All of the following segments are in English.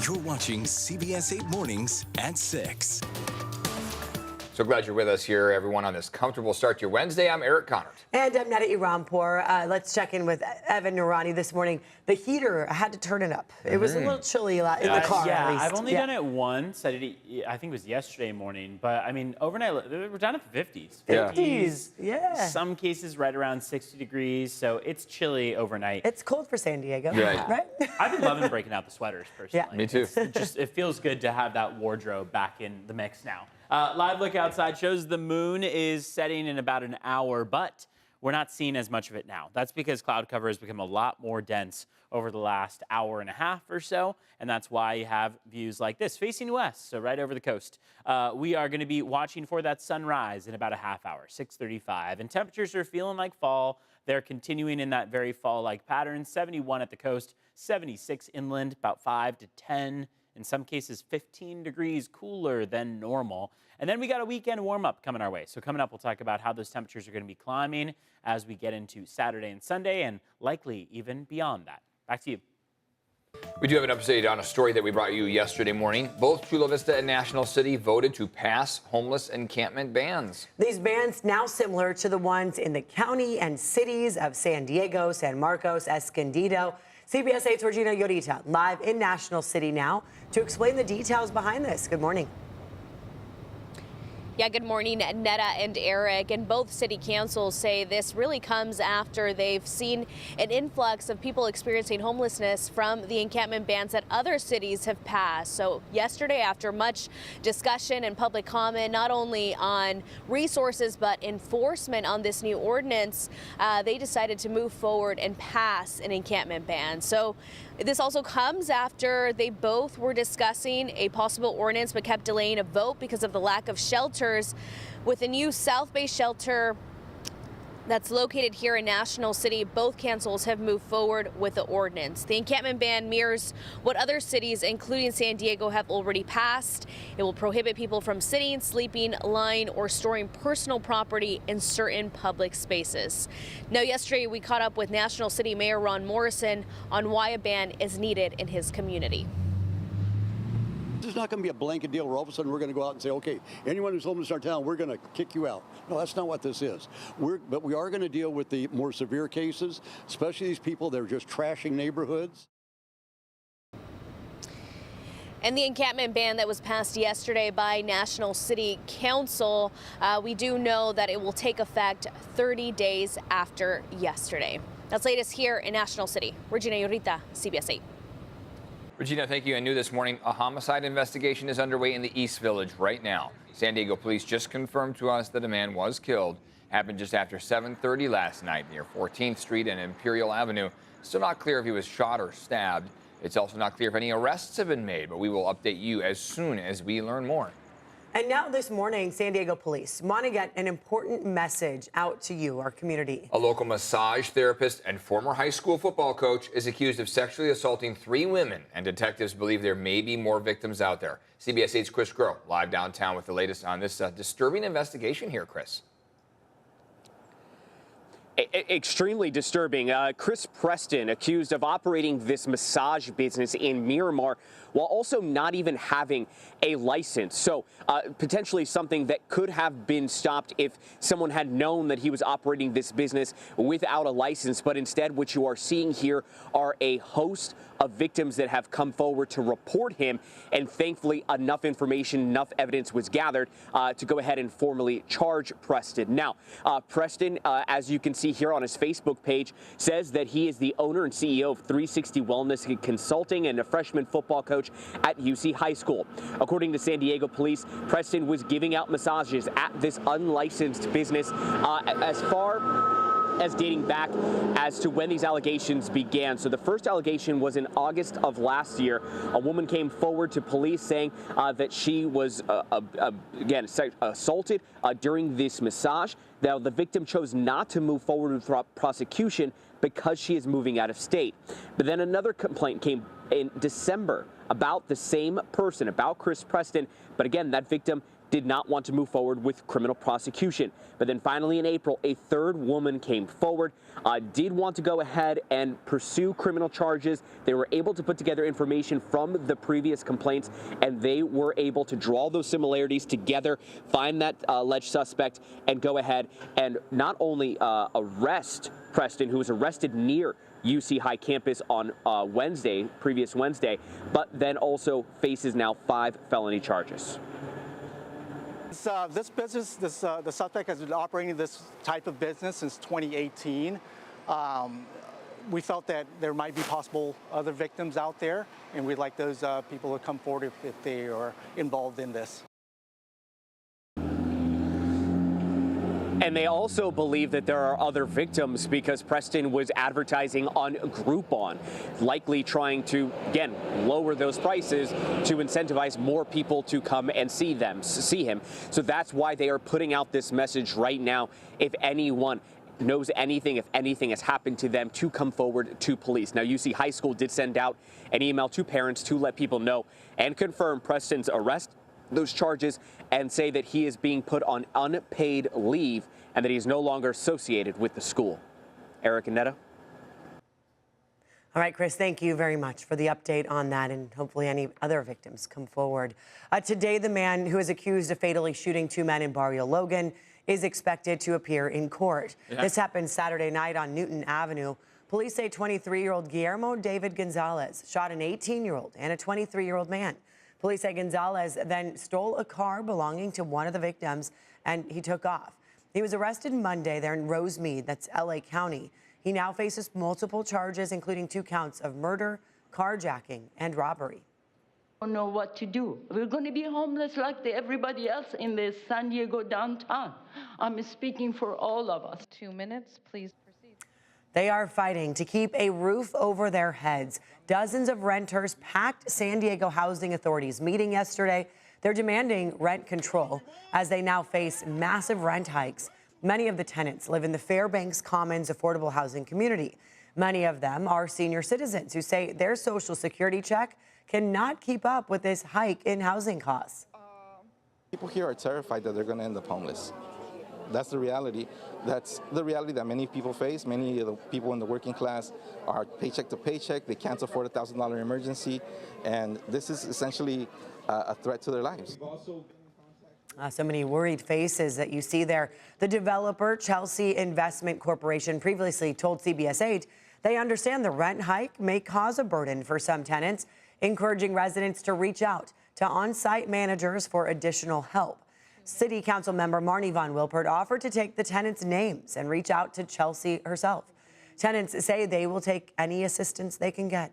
You're watching CBS 8 Mornings at 6. So glad you're with us here, everyone, on this comfortable start to your Wednesday. I'm Eric Connors. And I'm Neda Iranpour. Let's check in with Evan Noorani this morning. The heater, I had to turn it up. It was a little chilly in the car, Yeah, at least. I've only done it once. I think it was yesterday morning. But, I mean, overnight, we're down at the 50s. 50s, yeah. Some cases right around 60 degrees. So it's chilly overnight. It's cold for San Diego, Right. right? I've been loving breaking out the sweaters, personally. Yeah. Me too. It feels good to have that wardrobe back in the mix now. Live look outside shows the moon is setting in about an hour, but we're not seeing as much of it now. That's because cloud cover has become a lot more dense over the last hour and a half or so, and that's why you have views like this facing west, so right over the coast. We are going to be watching for that sunrise in about a half hour, 6:35, and temperatures are feeling like fall. They're continuing in that very fall-like pattern, 71 at the coast, 76 inland, about 5 to 10. In some cases, 15 degrees cooler than normal. And then we got a weekend warm-up coming our way. So coming up, we'll talk about how those temperatures are going to be climbing as we get into Saturday and Sunday, and likely even beyond that. Back to you. We do have an update on a story that we brought you yesterday morning. Both Chula Vista and National City voted to pass homeless encampment bans. These bans now similar to the ones in the county and cities of San Diego, San Marcos, Escondido. CBS 8's Regina Yorita live in National City now to explain the details behind this. Good morning. Yeah, good morning, Neda and Eric. And both city councils say this really comes after they've seen an influx of people experiencing homelessness from the encampment bans that other cities have passed. So yesterday, after much discussion and public comment, not only on resources but enforcement on this new ordinance, they decided to move forward and pass an encampment ban. So this also comes after they both were discussing a possible ordinance but kept delaying a vote because of the lack of shelters. With a new South Bay shelter that's located here in National City, both councils have moved forward with the ordinance. The encampment ban mirrors what other cities, including San Diego, have already passed. It will prohibit people from sitting, sleeping, lying, or storing personal property in certain public spaces. Now, yesterday we caught up with National City Mayor Ron Morrison on why a ban is needed in his community. This is not going to be a blanket deal where all of a sudden we're going to go out and say, okay, anyone who's homeless in our town, we're going to kick you out. No, that's not what this is. But we are going to deal with the more severe cases, especially these people that are just trashing neighborhoods. And the encampment ban that was passed yesterday by National City Council, we do know that it will take effect 30 days after yesterday. That's latest here in National City. Regina Yorita, CBS 8. Regina, thank you. I knew this morning a homicide investigation is underway in the East Village right now. San Diego police just confirmed to us that a man was killed. Happened just after 7:30 last night near 14th Street and Imperial Avenue. Still not clear if he was shot or stabbed. It's also not clear if any arrests have been made, but we will update you as soon as we learn more. And now this morning, San Diego police want to get an important message out to you, our community. A local massage therapist and former high school football coach is accused of sexually assaulting 3 women, and detectives believe there may be more victims out there. CBS 8's Chris Groh live downtown with the latest on this disturbing investigation here, Chris. Extremely disturbing. Chris Preston accused of operating this massage business in Miramar while also not even having a license. So potentially something that could have been stopped if someone had known that he was operating this business without a license. But instead, what you are seeing here are a host of victims that have come forward to report him. And thankfully, enough information, enough evidence was gathered to go ahead and formally charge Preston. Now, Preston, as you can see here on his Facebook page, says that he is the owner and CEO of 360 Wellness Consulting and a freshman football coach at UC High School. According to San Diego police, Preston was giving out massages at this unlicensed business as far as dating back as to when these allegations began. So the first allegation was in August of last year. A woman came forward to police saying that she was, again, assaulted during this massage. Now, the victim chose not to move forward with prosecution because she is moving out of state. But then another complaint came in December about the same person, about Chris Preston. But again, that victim did not want to move forward with criminal prosecution. But then finally in April, a third woman came forward, did want to go ahead and pursue criminal charges. They were able to put together information from the previous complaints, and they were able to draw those similarities together, find that alleged suspect, and go ahead and not only arrest Preston, who was arrested near UC High campus on previous Wednesday, but then also faces now 5 felony charges. This business, the suspect has been operating this type of business since 2018. We felt that there might be possible other victims out there, and we'd like those people to come forward if they are involved in this. And they also believe that there are other victims because Preston was advertising on Groupon, likely trying to, again, lower those prices to incentivize more people to come and see him. So that's why they are putting out this message right now. If anyone knows anything, if anything has happened to them, to come forward to police. Now, UC High School did send out an email to parents to let people know and confirm Preston's arrest, those charges, and say that he is being put on unpaid leave and that he is no longer associated with the school. Eric and Netta. All right, Chris, thank you very much for the update on that, and hopefully any other victims come forward. Today, the man who is accused of fatally shooting 2 men in Barrio Logan is expected to appear in court. Yeah. This happened Saturday night on Newton Avenue. Police say 23-year-old Guillermo David Gonzalez shot an 18-year-old and a 23-year-old man. Police say Gonzalez then stole a car belonging to one of the victims, and he took off. He was arrested Monday there in Rosemead, that's LA County. He now faces multiple charges, including 2 counts of murder, carjacking, and robbery. I don't know what to do. We're going to be homeless like everybody else in the San Diego downtown. I'm speaking for all of us. 2 minutes, please proceed. They are fighting to keep a roof over their heads. Dozens of renters packed San Diego Housing Authority's meeting yesterday. They're demanding rent control as they now face massive rent hikes. Many of the tenants live in the Fairbanks Commons affordable housing community. Many of them are senior citizens who say their Social Security check cannot keep up with this hike in housing costs. People here are terrified that they're going to end up homeless. That's the reality. That's the reality that many people face. Many of the people in the working class are paycheck to paycheck. They can't afford a $1,000 emergency, and this is essentially a threat to their lives. So many worried faces that you see there. The developer, Chelsea Investment Corporation, previously told CBS 8 they understand the rent hike may cause a burden for some tenants, encouraging residents to reach out to on-site managers for additional help. City Council member Marnie Von Wilpert offered to take the tenants' names and reach out to Chelsea herself. Tenants say they will take any assistance they can get.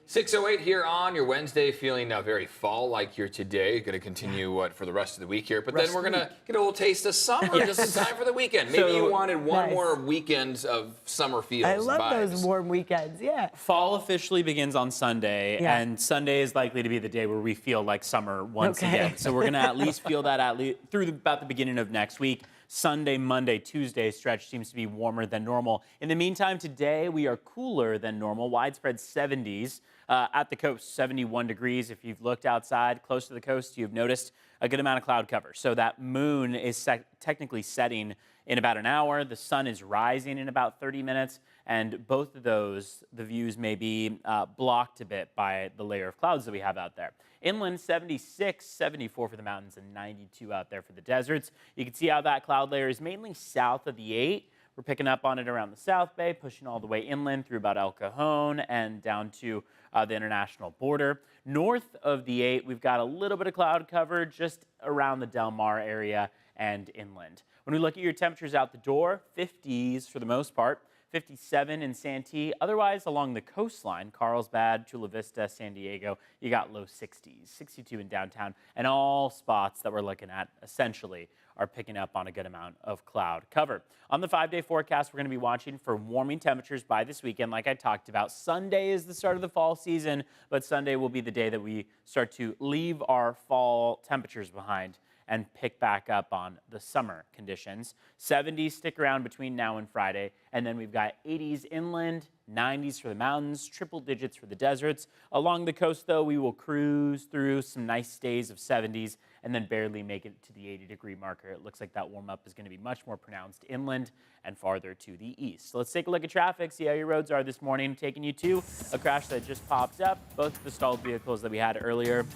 6:08 here on your Wednesday, feeling very fall-like here today. Going to continue for the rest of the week here, but then we're going to get a little taste of summer just in time for the weekend. Maybe you wanted one more weekend of summer feels. I love vibes. those warm weekends, yeah. Fall officially begins on Sunday, and Sunday is likely to be the day where we feel like summer once again. So we're going to at least feel that through about the beginning of next week. Sunday, Monday, Tuesday stretch seems to be warmer than normal. In the meantime, today we are cooler than normal. Widespread 70s at the coast, 71 degrees. If you've looked outside close to the coast, you've noticed a good amount of cloud cover. So that moon is technically setting in about an hour. The sun is rising in about 30 minutes. And both of those, the views may be blocked a bit by the layer of clouds that we have out there. Inland 76, 74 for the mountains, and 92 out there for the deserts. You can see how that cloud layer is mainly south of the 8. We're picking up on it around the South Bay, pushing all the way inland through about El Cajon and down to the international border. North of the 8, we've got a little bit of cloud cover just around the Del Mar area and inland. When we look at your temperatures out the door, 50s for the most part. 57 in Santee. Otherwise, along the coastline, Carlsbad, Chula Vista, San Diego, you got low 60s, 62 in downtown, and all spots that we're looking at essentially are picking up on a good amount of cloud cover. On the 5-day forecast, we're going to be watching for warming temperatures by this weekend, like I talked about. Sunday is the start of the fall season, but Sunday will be the day that we start to leave our fall temperatures behind and pick back up on the summer conditions. 70s stick around between now and Friday, and then we've got 80s inland, 90s for the mountains, triple digits for the deserts. Along the coast, though, we will cruise through some nice days of 70s and then barely make it to the 80-degree marker. It looks like that warm-up is going to be much more pronounced inland and farther to the east. So let's take a look at traffic, see how your roads are this morning. Taking you to a crash that just popped up. Both of the stalled vehicles that we had earlier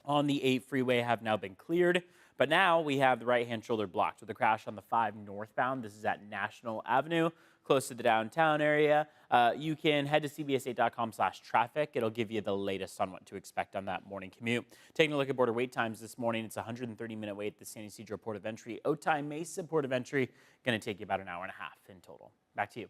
on the 8 freeway have now been cleared. But now we have the right-hand shoulder blocked with a crash on the 5 northbound. This is at National Avenue, close to the downtown area. You can head to cbsa.com/traffic. It'll give you the latest on what to expect on that morning commute. Taking a look at border wait times this morning, it's a 130-minute wait at the San Ysidro Port of Entry. Otay Mesa Port of Entry, going to take you about an hour and a half in total. Back to you.